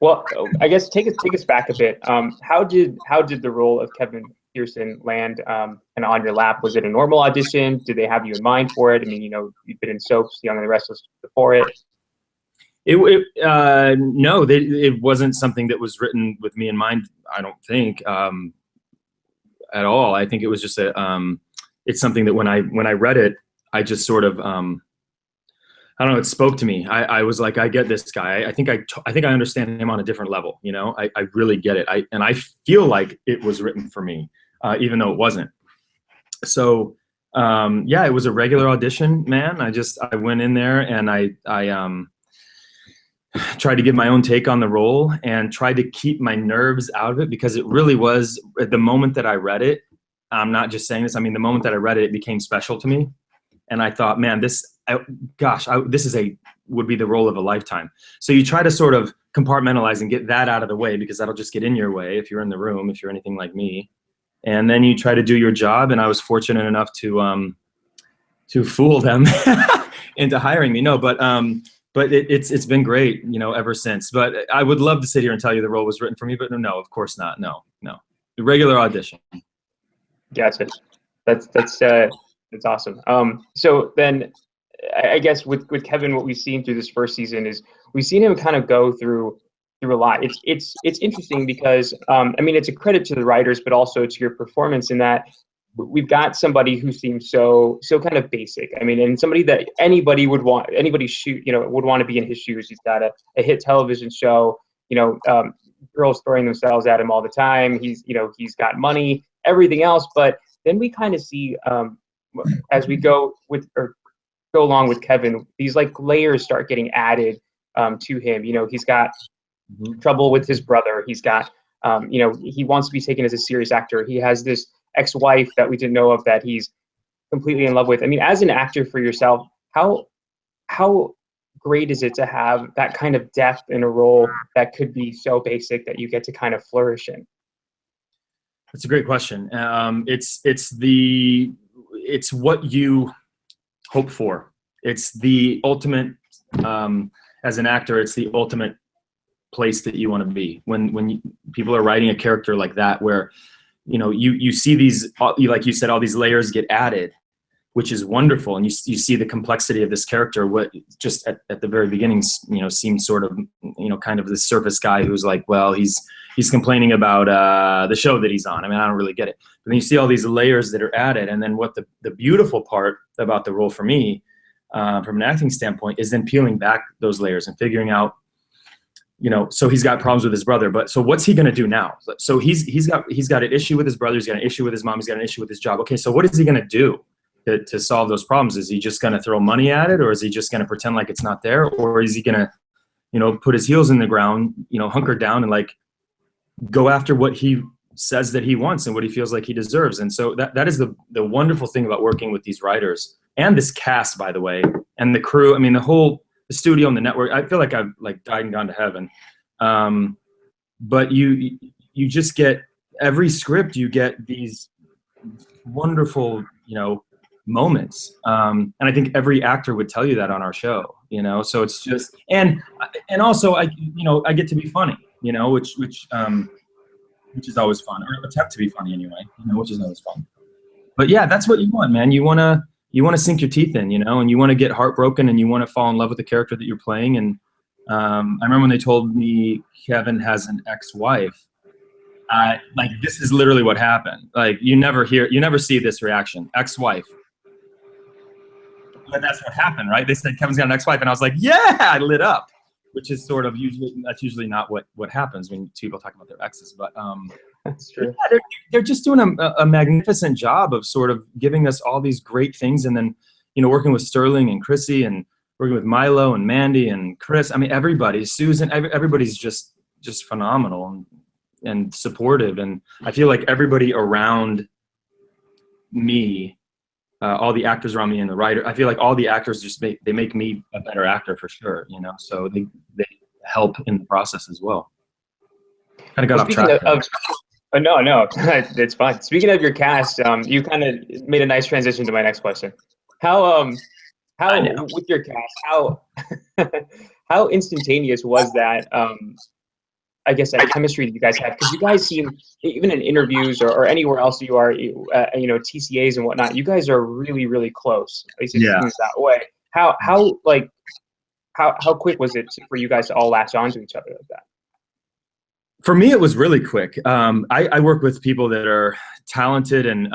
Well, I guess take us back a bit. How did the role of Kevin Pearson land and on your lap? Was it a normal audition? Did they have you in mind for it? I mean, you've been in soaps, Young and the Restless before it. No, it wasn't something that was written with me in mind. I don't think at all. I think it was just it's something that when I read it, I just sort of I don't know. It spoke to me. I was like, I get this guy. I think I understand him on a different level. I really get it. And I feel like it was written for me, even though it wasn't. So yeah, it was a regular audition, man. I went in there and I tried to give my own take on the role and tried to keep my nerves out of it, because it really was, at the moment that I read it, I'm not just saying this, I mean, the moment that I read it, it became special to me. And I thought, man, this would be the role of a lifetime. So you try to sort of compartmentalize and get that out of the way, because that'll just get in your way if you're in the room, if you're anything like me. And then you try to do your job. And I was fortunate enough to fool them into hiring me. No, but it's been great, ever since. But I would love to sit here and tell you the role was written for me, but no, of course not. No. The regular audition. Gotcha. That's awesome. So then, I guess with Kevin, what we've seen through this first season is we've seen him kind of go through a lot. It's interesting because I mean, it's a credit to the writers, but also to your performance in that we've got somebody who seems so kind of basic. I mean, and somebody that anybody would want to be in his shoes. He's got a hit television show. Girls throwing themselves at him all the time. He's got money, everything else. But then we kind of see as we go along with Kevin, these like layers start getting added to him. He's got trouble with his brother. He's got he wants to be taken as a serious actor. He has this ex-wife that we didn't know of that he's completely in love with. I mean, as an actor for yourself, how great is it to have that kind of depth in a role that could be so basic that you get to kind of flourish in? That's a great question. It's what you hope for. It's the ultimate, as an actor, it's the ultimate place that you want to be when people are writing a character like that, where you see these, like you said, all these layers get added, which is wonderful. And you see the complexity of this character, what just at the very beginning, seemed sort of, kind of the surface guy who's like, well, he's complaining about the show that he's on. I mean, I don't really get it. But then you see all these layers that are added. And then what the beautiful part about the role for me, from an acting standpoint, is then peeling back those layers and figuring out, so he's got problems with his brother, but so what's he going to do now? So he's got an issue with his brother. He's got an issue with his mom. He's got an issue with his job. Okay, so what is he going to do to solve those problems? Is he just going to throw money at it, or is he just going to pretend like it's not there, or is he going to, put his heels in the ground, hunker down and like go after what he says that he wants and what he feels like he deserves? And so that is the wonderful thing about working with these writers and this cast, by the way, and the crew. I mean, the studio and the network. I feel like I've like died and gone to heaven. But you just get, every script, you get these wonderful, moments. And I think every actor would tell you that on our show, so it's just, and also I get to be funny, which is always fun, or attempt to be funny anyway, which is always fun. But yeah, that's what you want, man. You want to sink your teeth in, and you want to get heartbroken, and you want to fall in love with the character that you're playing. And I remember when they told me Kevin has an ex-wife, like, this is literally what happened. Like, you never see this reaction, ex-wife. But that's what happened, right? They said Kevin's got an ex-wife, and I was like, yeah, I lit up, which is sort of usually not what happens when people talk about their exes. But that's true. Yeah, they're just doing a magnificent job of sort of giving us all these great things, and then working with Sterling and Chrissy, and working with Milo and Mandy and Chris. I mean, everybody, Susan, everybody's just phenomenal and supportive. And I feel like everybody around me, all the actors around me and the writer, I feel like all the actors just make me a better actor for sure. So they help in the process as well. Kind of got off track. No, it's fine. Speaking of your cast, you kind of made a nice transition to my next question. How with your cast, how instantaneous was that I guess, that chemistry that you guys have? Because you guys seem, even in interviews or anywhere else you are, TCAs and whatnot, you guys are really, really close. At least it Yeah. seems that way. How quick was it for you guys to all latch on to each other like that? For me, it was really quick. I work with people that are talented and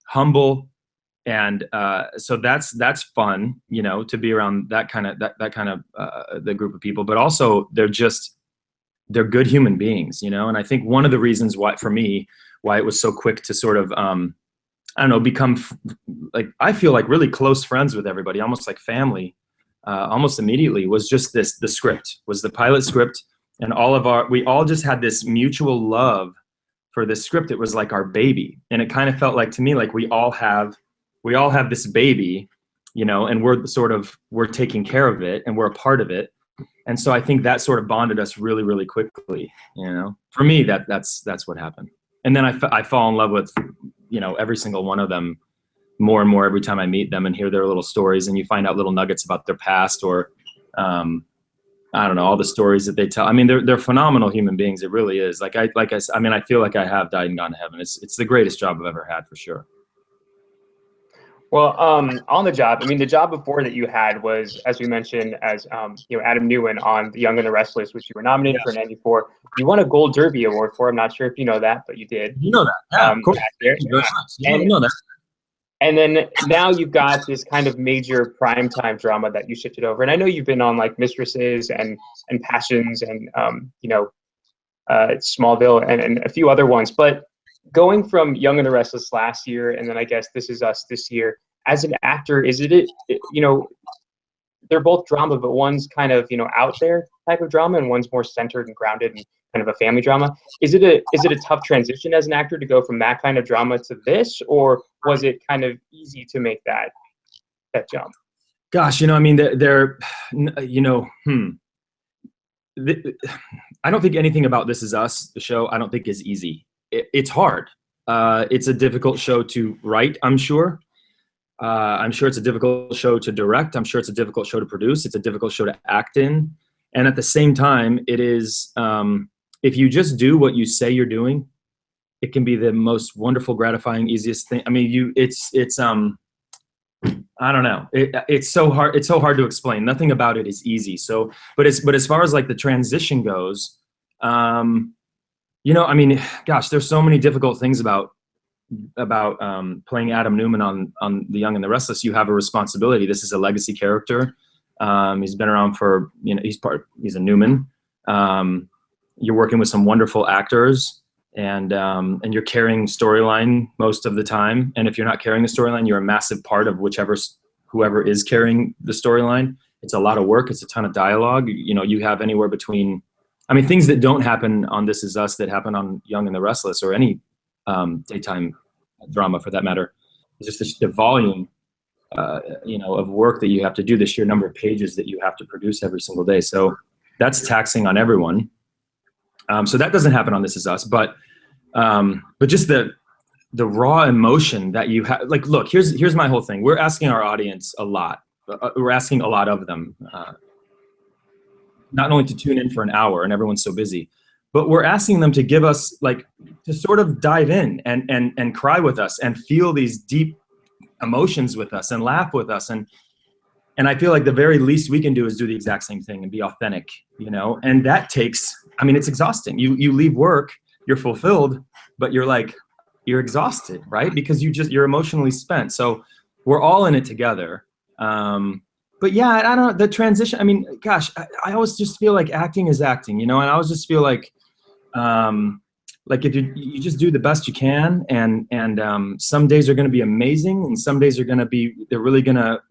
humble, and so that's fun, to be around that kind of the group of people. But also, they're good human beings, And I think one of the reasons why it was so quick to sort of become I feel like really close friends with everybody, almost like family, almost immediately, was just the script, was the pilot script. And we all just had this mutual love for this script. It was like our baby. And it kind of felt like to me, like we all have this baby, and we're taking care of it and we're a part of it. And so I think that sort of bonded us really, really quickly, For me, that's what happened. And then I fall in love with, every single one of them more and more every time I meet them and hear their little stories, and you find out little nuggets about their past, or, I don't know, all the stories that they tell. I mean, they're phenomenal human beings. It really is. I feel like I have died and gone to heaven. It's the greatest job I've ever had, for sure. Well, on the job, the job before that you had was, as we mentioned, as Adam Newen on The Young and the Restless, which you were nominated for an Emmy for. You won a Gold Derby Award for. I'm not sure if you know that, but you did. You know that, yeah, of course. You know that. And then now you've got this kind of major primetime drama that you shifted over. And I know you've been on like Mistresses and Passions and Smallville and a few other ones, but going from Young and the Restless last year, and then I guess This Is Us this year, as an actor, they're both drama, but one's kind of, out there type of drama, and one's more centered and grounded and kind of a family drama. Is it a tough transition as an actor to go from that kind of drama to this, or was it kind of easy to make that jump? Gosh, I don't think anything about This Is Us, the show, I don't think is easy. It's hard. It's a difficult show to write, I'm sure. I'm sure it's a difficult show to direct. I'm sure it's a difficult show to produce. It's a difficult show to act in. And at the same time, it is, if you just do what you say you're doing, it can be the most wonderful, gratifying, easiest thing. I don't know. It's so hard. It's so hard to explain. Nothing about it is easy. So, but as far as like the transition goes, gosh, there's so many difficult things about playing Adam Newen on The Young and the Restless. You have a responsibility. This is a legacy character. He's been around for, he's a Newman. You're working with some wonderful actors, and you're carrying storyline most of the time. And if you're not carrying the storyline, you're a massive part of whoever is carrying the storyline. It's a lot of work. It's a ton of dialogue. You have anywhere between, things that don't happen on This Is Us that happen on Young and the Restless, or any daytime drama for that matter. It's just the volume, of work that you have to do, the sheer number of pages that you have to produce every single day. So that's taxing on everyone. So that doesn't happen on This Is Us, but just the raw emotion that you have. Like, look, here's my whole thing. We're asking our audience a lot. We're asking a lot of them, not only to tune in for an hour, and everyone's so busy, but we're asking them to give us, like, to sort of dive in and cry with us and feel these deep emotions with us and laugh with us. And I feel like the very least we can do is do the exact same thing and be authentic, and that takes, it's exhausting. You leave work, you're fulfilled, but you're exhausted, right? Because you're emotionally spent. So we're all in it together. But yeah, I don't know, the transition, gosh, I always just feel like acting is acting, and I always just feel like if you just do the best you can, and some days are going to be amazing, and some days they're really going to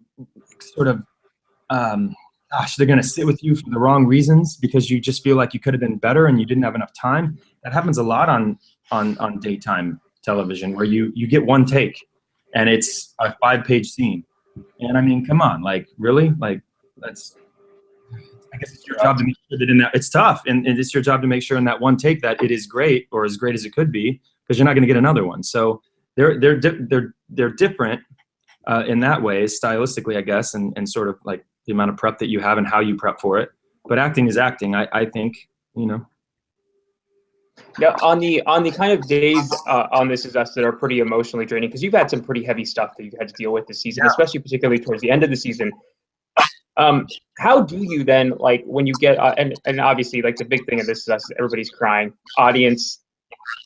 sort of, they're going to sit with you for the wrong reasons, because you just feel like you could have been better and you didn't have enough time. That happens a lot on daytime television, where you get one take and it's a 5-page scene. And come on, really? I guess it's your job to make sure that it's tough, and it's your job to make sure in that one take that it is great, or as great as it could be, because you're not going to get another one. So they're different in that way, stylistically, I guess, and sort of like the amount of prep that you have and how you prep for it. But acting is acting, I think, Now, on the kind of days on This Is Us that are pretty emotionally draining, because you've had some pretty heavy stuff that you've had to deal with this season, Yeah. especially particularly towards the end of the season. How do you then, like, when you get and obviously, like, the big thing of This Is Us, everybody's crying, audience,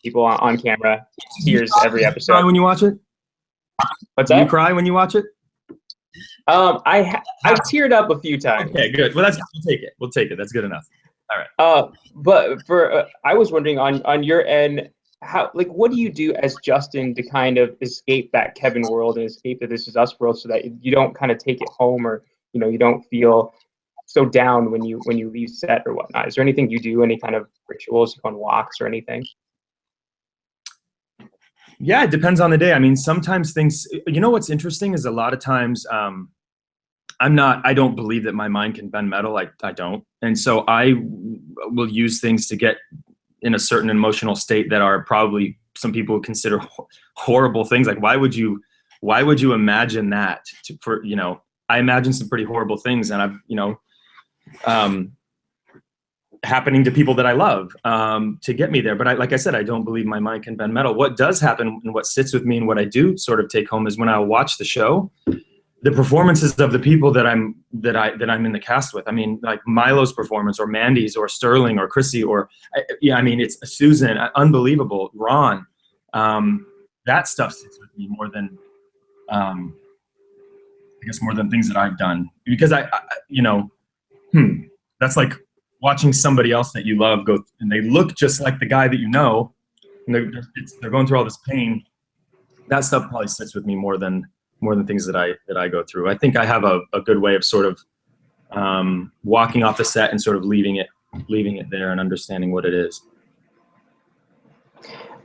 people on camera, tears every Do you cry episode. when you watch it? What's Do you that? cry when you watch it? I've teared up a few times. Okay, good. Well, we'll take it. We'll take it. That's good enough. All right. But for I was wondering on your end, how, like, what do you do as Justin to kind of escape that Kevin world and escape the This Is Us world, so that you don't kind of take it home, or you don't feel so down when you leave set or whatnot? Is there anything you do, any kind of rituals, you go on walks or anything? Yeah, it depends on the day. I mean, sometimes things, what's interesting is a lot of times I don't believe that my mind can bend metal. I don't. And so I will use things to get in a certain emotional state that are probably some people would consider horrible things. Like, why would you imagine that I imagine some pretty horrible things, and I've, happening to people that I love to get me there. But like I said, I don't believe my mind can bend metal. What does happen and what sits with me and what I do sort of take home is when I watch the show, the performances of the people that I'm in the cast with. I mean, like Milo's performance, or Mandy's, or Sterling, or Chrissy, or it's Susan, unbelievable. Ron, that stuff sits with me more than more than things that I've done, because that's like watching somebody else that you love go, and they look just like the guy that you know, and they're going through all this pain. That stuff probably sits with me more than things that I go through. I think I have a good way of sort of walking off the set and sort of leaving it there and understanding what it is.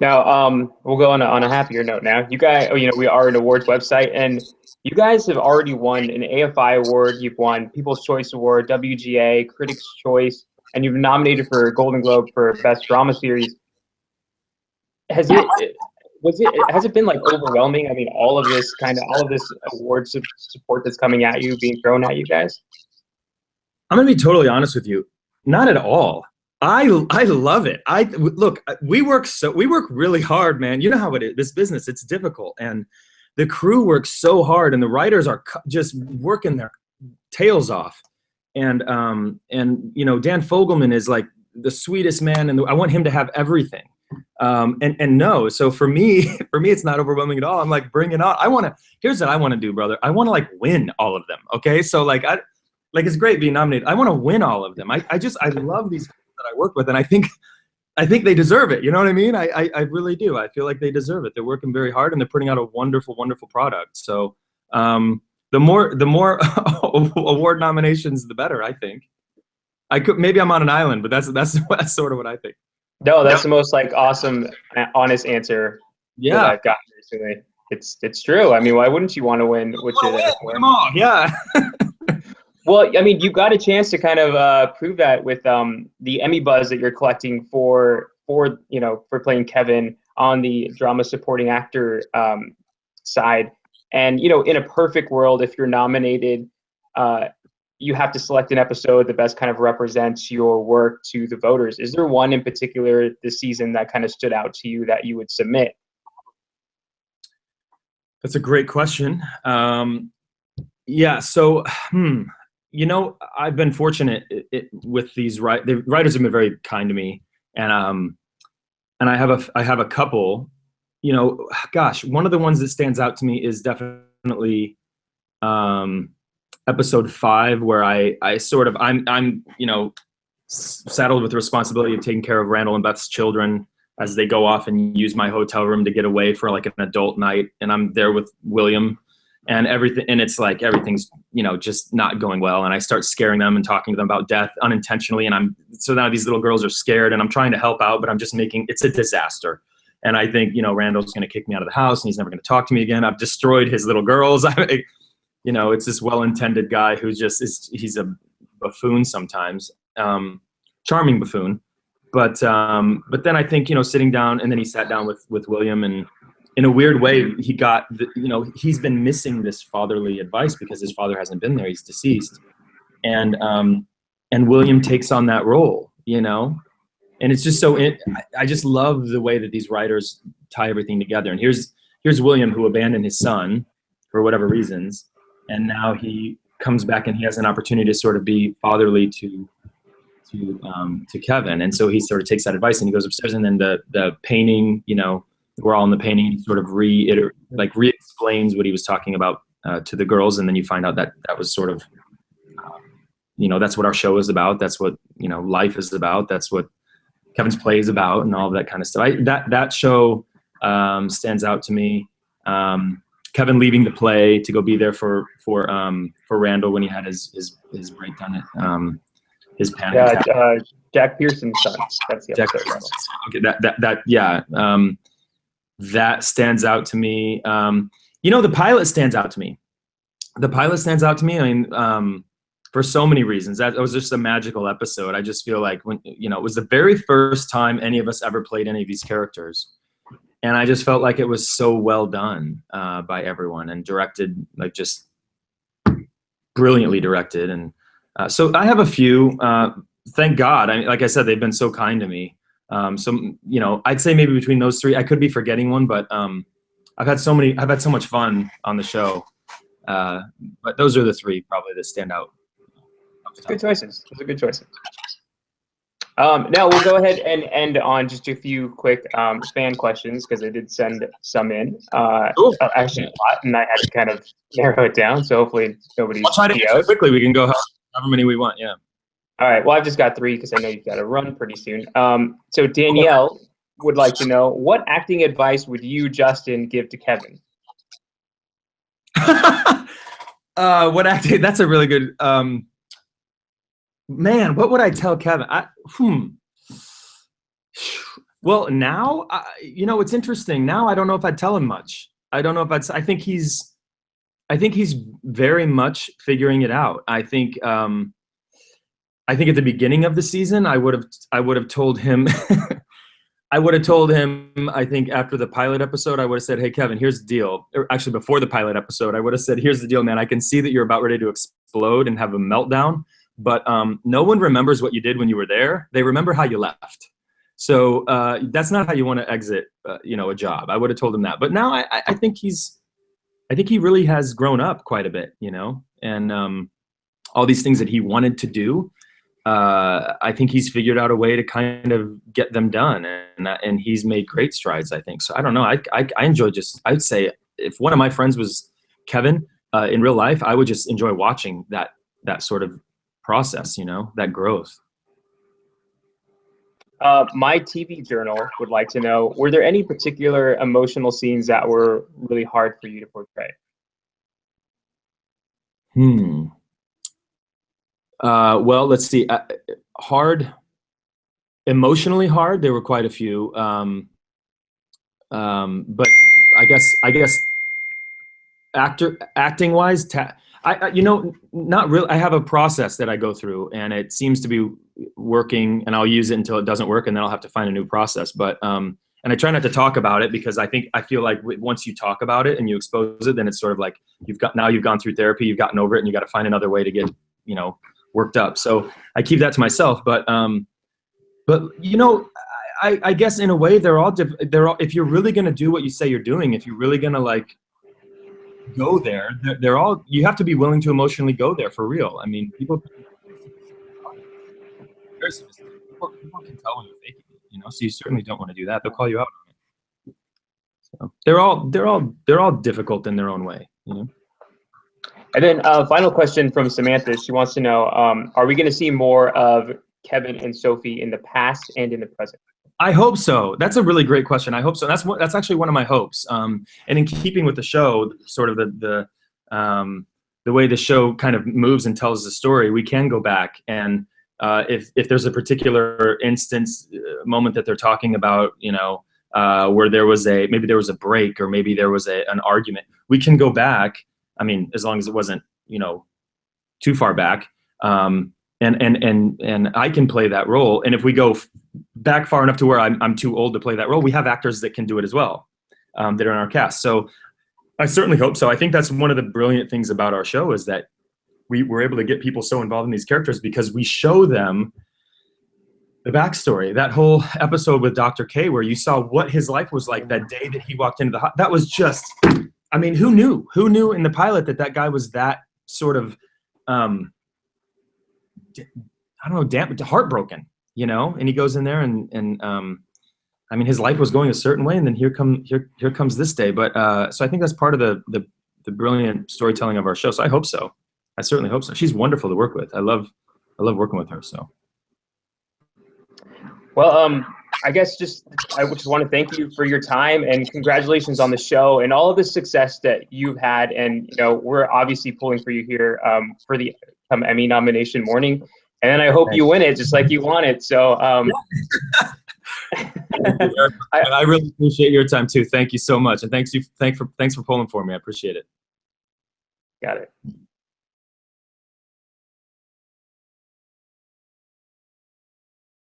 Now, we'll go on a happier note now. You guys, we are an awards website, and you guys have already won an AFI award. You've won People's Choice Award, WGA, Critics' Choice, and you've nominated for a Golden Globe for Best Drama Series. Has it been like overwhelming? I mean, all of this award support that's coming at you, being thrown at you guys? I'm gonna be totally honest with you. Not at all. I love it. Look, we work really hard, man. You know how it is. This business, it's difficult, and the crew works so hard, and the writers are just working their tails off. And Dan Fogelman is like the sweetest man, and I want him to have everything. So for me, it's not overwhelming at all. I'm like, bring it on. Here's what I want to do, brother. I want to like win all of them. Okay. So it's great being nominated. I want to win all of them. I love these people that I work with, and I think they deserve it. You know what I mean? I really do. I feel like they deserve it. They're working very hard, and they're putting out a wonderful, wonderful product. So, the more award nominations, the better, I think. Maybe I'm on an island, but that's sort of what I think. No, that's the most like awesome, honest answer that I've gotten recently. It's true. I mean, why wouldn't you want to win? Come on, yeah. Well, I mean, you got a chance to kind of prove that with the Emmy buzz that you're collecting for playing Kevin on the drama supporting actor side. And in a perfect world, if you're nominated, you have to select an episode that best kind of represents your work to the voters. Is there one in particular this season that kind of stood out to you that you would submit? That's a great question. Yeah. So, I've been fortunate with these the writers have been very kind to me, and I have a couple. One of the ones that stands out to me is definitely episode 5, where I'm saddled with the responsibility of taking care of Randall and Beth's children as they go off and use my hotel room to get away for like an adult night, and I'm there with William and everything, and it's like everything's just not going well, and I start scaring them and talking to them about death unintentionally, and so now these little girls are scared, and I'm trying to help out, but I'm just it's a disaster. And I think Randall's going to kick me out of the house, and he's never going to talk to me again. I've destroyed his little girls. It's this well-intended guy who he's a buffoon sometimes, charming buffoon. But then I think, sitting down, and then he sat down with William, and in a weird way, he got, he's been missing this fatherly advice because his father hasn't been there. He's deceased. And William takes on that role, And it's just I just love the way that these writers tie everything together. And here's William, who abandoned his son for whatever reasons, and now he comes back and he has an opportunity to sort of be fatherly to Kevin. And so he sort of takes that advice and he goes upstairs, and then the painting, you know, we're all in the painting, he sort of re-explains what he was talking about to the girls, and then you find out that was sort of, you know, that's what our show is about. That's what, you know, life is about. That's what Kevin's play is about, and all of that kind of stuff. That show stands out to me. Kevin leaving the play to go be there for Randall when he had his breakdown at his panic attack. Jack Pearson's son. That's the episode. Okay, that stands out to me. You know, the pilot stands out to me. I mean, for so many reasons. That was just a magical episode. I just feel like when, you know, it was the very first time any of us ever played any of these characters. And I just felt like it was so well done by everyone and directed, like just brilliantly directed. And so I have a few, thank God. I mean, like I said, they've been so kind to me. So, you know, I'd say maybe between those three, I could be forgetting one, but I've had so much fun on the show. But those are the three probably that stand out. Good choices. Those are good choices. Now we'll go ahead and end on just a few quick fan questions, because I did send some in. Actually, a lot, and I had to kind of narrow it down. So hopefully nobody's. I'll try to answer quickly. We can go however many we want. Yeah. All right. Well, I've just got three because I know you've got to run pretty soon. So Danielle would like to know, what acting advice would you, Justin, give to Kevin? What acting? That's a really good. Man, what would I tell Kevin? Well, now, you know, it's interesting. Now I don't know if I'd tell him much. I don't know if I think he's very much figuring it out. I think at the beginning of the season, I would have told him. I think after the pilot episode, I would have said, "Hey, Kevin, here's the deal." Or actually, before the pilot episode, I would have said, "Here's the deal, man. I can see that you're about ready to explode and have a meltdown. But no one remembers what you did when you were there. They remember how you left. So that's not how you want to exit, you know, a job." I would have told him that. But now I think he really has grown up quite a bit, you know, and all these things that he wanted to do, I think he's figured out a way to kind of get them done, and he's made great strides, I think. So I don't know. I enjoy I would say if one of my friends was Kevin in real life, I would just enjoy watching that sort of process, you know, that growth. My TV journal would like to know, were there any particular emotional scenes that were really hard for you to portray? Well, let's see. Emotionally hard. There were quite a few. But I guess acting wise, you know, not really. I have a process that I go through, and it seems to be working, and I'll use it until it doesn't work, and then I'll have to find a new process. But and I try not to talk about it, because I feel like once you talk about it and you expose it, then it's sort of like you've gone through therapy, you've gotten over it, and you got to find another way to get, you know, worked up. So I keep that to myself. But you know, I guess in a way they're all if you're really going to do what you say you're doing, if you're really going to like go there, they're all, you have to be willing to emotionally go there for real. I mean, people can tell when you're faking it, you know, so you certainly don't want to do that. They'll call you out on it. So they're all difficult in their own way, you know. And then final question from Samantha. She wants to know, are we going to see more of Kevin and Sophie in the past and in the present? I hope so. That's a really great question. I hope so. That's actually one of my hopes. And in keeping with the show, sort of the way the show kind of moves and tells the story, we can go back, and if there's a particular instance, moment that they're talking about, you know, where maybe there was a break, or maybe there was an argument, we can go back. I mean, as long as it wasn't, you know, too far back. And I can play that role. And if we go back far enough to where I'm too old to play that role, we have actors that can do it as well, that are in our cast. So I certainly hope so. I think that's one of the brilliant things about our show, is that we're able to get people so involved in these characters, because we show them the backstory, that whole episode with Dr. K, where you saw what his life was like that day that he walked into the that was just, I mean, who knew in the pilot that guy was that sort of, I don't know, heartbroken, you know? And he goes in there and I mean, his life was going a certain way, and then here comes this day. But so I think that's part of the brilliant storytelling of our show. So I hope so. I certainly hope so. She's wonderful to work with. I love working with her. So. Well, I guess I just want to thank you for your time, and congratulations on the show and all of the success that you've had. And, you know, we're obviously pulling for you here for the Emmy nomination morning. And then I hope you win it just like you want it. So I really appreciate your time too. Thanks you so much. And thanks for pulling for me. I appreciate it. Got it.